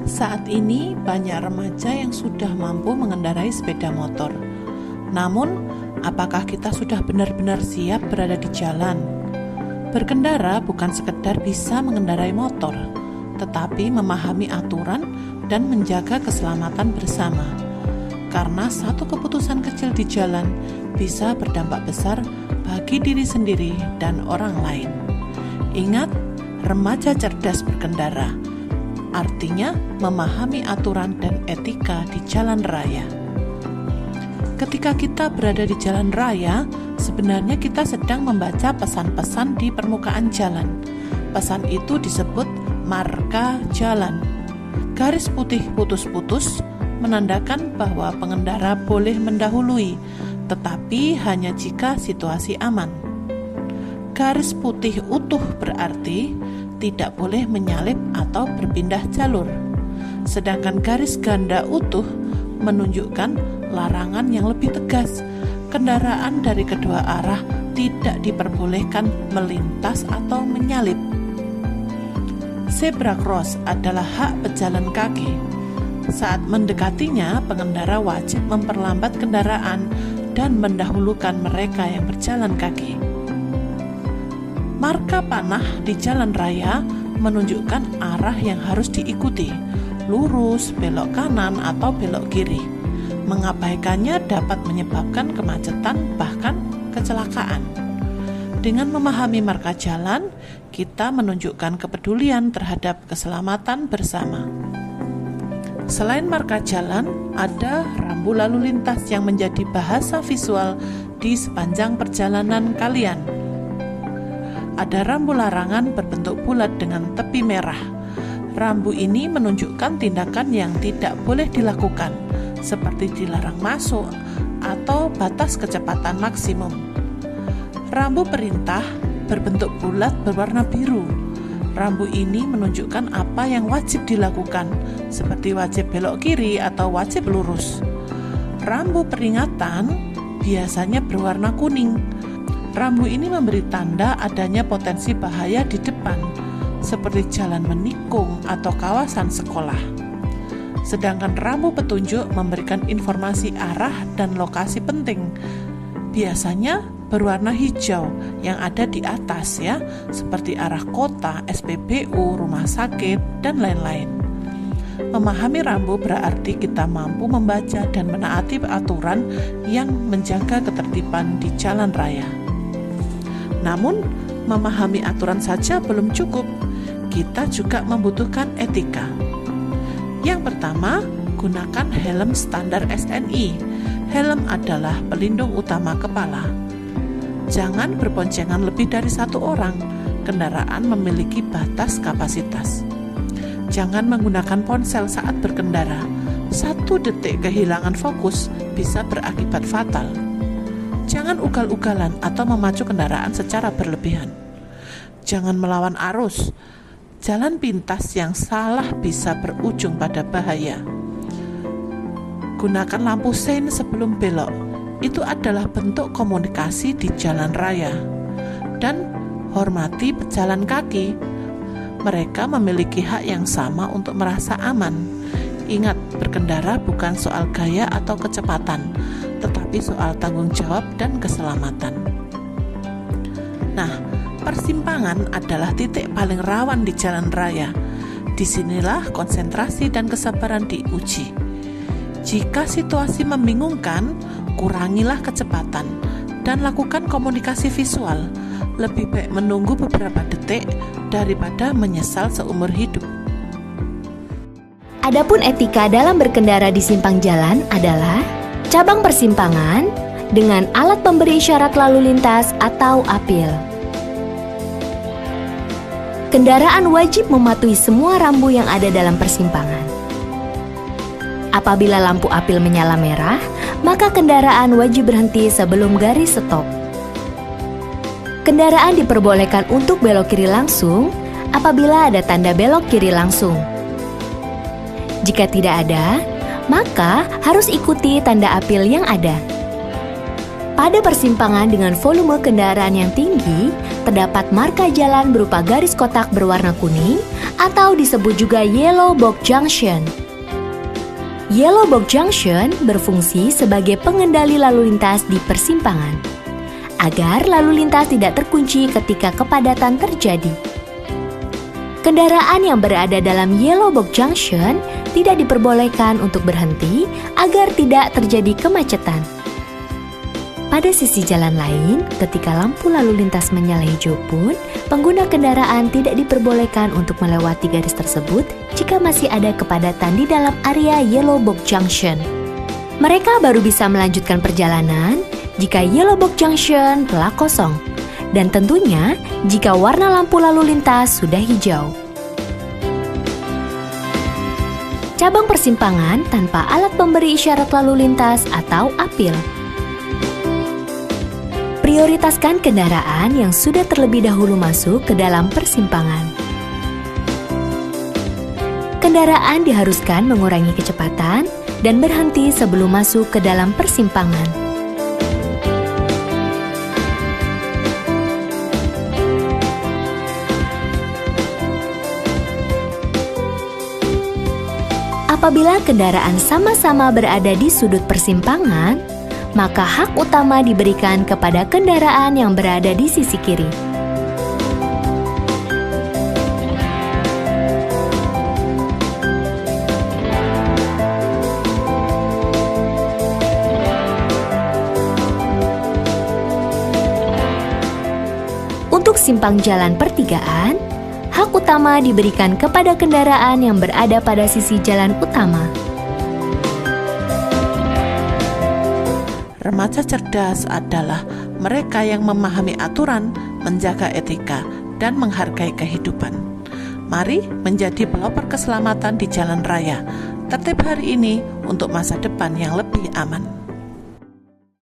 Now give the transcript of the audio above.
Saat ini banyak remaja yang sudah mampu mengendarai sepeda motor. Namun, apakah kita sudah benar-benar siap berada di jalan? Berkendara bukan sekedar bisa mengendarai motor, tetapi memahami aturan dan menjaga keselamatan bersama. Karena satu keputusan kecil di jalan bisa berdampak besar bagi diri sendiri dan orang lain. Ingat, remaja cerdas berkendara, artinya memahami aturan dan etika di jalan raya. Ketika kita berada di jalan raya, sebenarnya kita sedang membaca pesan-pesan di permukaan jalan. Pesan itu disebut marka jalan. Garis putih putus-putus menandakan bahwa pengendara boleh mendahului, tetapi hanya jika situasi aman. Garis putih utuh berarti tidak boleh menyalip atau berpindah jalur. Sedangkan garis ganda utuh menunjukkan larangan yang lebih tegas. Kendaraan dari kedua arah tidak diperbolehkan melintas atau menyalip. Zebra cross adalah hak pejalan kaki. Saat mendekatinya, pengendara wajib memperlambat kendaraan dan mendahulukan mereka yang berjalan kaki. Marka panah di jalan raya menunjukkan arah yang harus diikuti, lurus, belok kanan, atau belok kiri. Mengabaikannya dapat menyebabkan kemacetan, bahkan kecelakaan. Dengan memahami marka jalan, kita menunjukkan kepedulian terhadap keselamatan bersama. Selain marka jalan, ada rambu lalu lintas yang menjadi bahasa visual di sepanjang perjalanan kalian. Ada rambu larangan berbentuk bulat dengan tepi merah. Rambu ini menunjukkan tindakan yang tidak boleh dilakukan, seperti dilarang masuk atau batas kecepatan maksimum. Rambu perintah berbentuk bulat berwarna biru. Rambu ini menunjukkan apa yang wajib dilakukan, seperti wajib belok kiri atau wajib lurus. Rambu peringatan biasanya berwarna kuning. Rambu ini memberi tanda adanya potensi bahaya di depan, seperti jalan menikung atau kawasan sekolah. Sedangkan rambu petunjuk memberikan informasi arah dan lokasi penting. Biasanya berwarna hijau yang ada di atas ya, seperti arah kota, SPBU, rumah sakit, dan lain-lain. Memahami rambu berarti kita mampu membaca dan menaati aturan yang menjaga ketertiban di jalan raya. Namun, memahami aturan saja belum cukup. Kita juga membutuhkan etika. Yang pertama, gunakan helm standar SNI. Helm adalah pelindung utama kepala. Jangan berboncengan lebih dari satu orang. Kendaraan memiliki batas kapasitas. Jangan menggunakan ponsel saat berkendara. 1 detik kehilangan fokus bisa berakibat fatal. Jangan ugal-ugalan atau memacu kendaraan secara berlebihan. Jangan melawan arus. Jalan pintas yang salah bisa berujung pada bahaya. Gunakan lampu sein sebelum belok. Itu adalah bentuk komunikasi di jalan raya. Dan hormati pejalan kaki. Mereka memiliki hak yang sama untuk merasa aman. Ingat, berkendara bukan soal gaya atau kecepatan, tetapi soal tanggung jawab dan keselamatan. Nah, persimpangan adalah titik paling rawan di jalan raya. Disinilah konsentrasi dan kesabaran diuji. Jika situasi membingungkan, kurangilah kecepatan dan lakukan komunikasi visual. Lebih baik menunggu beberapa detik daripada menyesal seumur hidup. Adapun etika dalam berkendara di simpang jalan adalah cabang persimpangan dengan alat pemberi isyarat lalu lintas atau apil. Kendaraan wajib mematuhi semua rambu yang ada dalam persimpangan. Apabila lampu apil menyala merah, maka kendaraan wajib berhenti sebelum garis stop. Kendaraan diperbolehkan untuk belok kiri langsung apabila ada tanda belok kiri langsung. Jika tidak ada, maka harus ikuti tanda apil yang ada. Pada persimpangan dengan volume kendaraan yang tinggi, terdapat marka jalan berupa garis kotak berwarna kuning atau disebut juga Yellow Box Junction. Yellow Box Junction berfungsi sebagai pengendali lalu lintas di persimpangan, agar lalu lintas tidak terkunci ketika kepadatan terjadi. Kendaraan yang berada dalam Yellow Box Junction tidak diperbolehkan untuk berhenti agar tidak terjadi kemacetan. Pada sisi jalan lain, ketika lampu lalu lintas menyala hijau pun, pengguna kendaraan tidak diperbolehkan untuk melewati garis tersebut jika masih ada kepadatan di dalam area Yellow Box Junction. Mereka baru bisa melanjutkan perjalanan jika Yellow Box Junction telah kosong, dan tentunya jika warna lampu lalu lintas sudah hijau. Cabang persimpangan tanpa alat pemberi isyarat lalu lintas atau APIL. Prioritaskan kendaraan yang sudah terlebih dahulu masuk ke dalam persimpangan. Kendaraan diharuskan mengurangi kecepatan dan berhenti sebelum masuk ke dalam persimpangan. Apabila kendaraan sama-sama berada di sudut persimpangan, maka hak utama diberikan kepada kendaraan yang berada di sisi kiri. Untuk simpang jalan pertigaan, hak utama diberikan kepada kendaraan yang berada pada sisi jalan utama. Remaja cerdas adalah mereka yang memahami aturan, menjaga etika, dan menghargai kehidupan. Mari menjadi pelopor keselamatan di jalan raya. Tertib hari ini untuk masa depan yang lebih aman.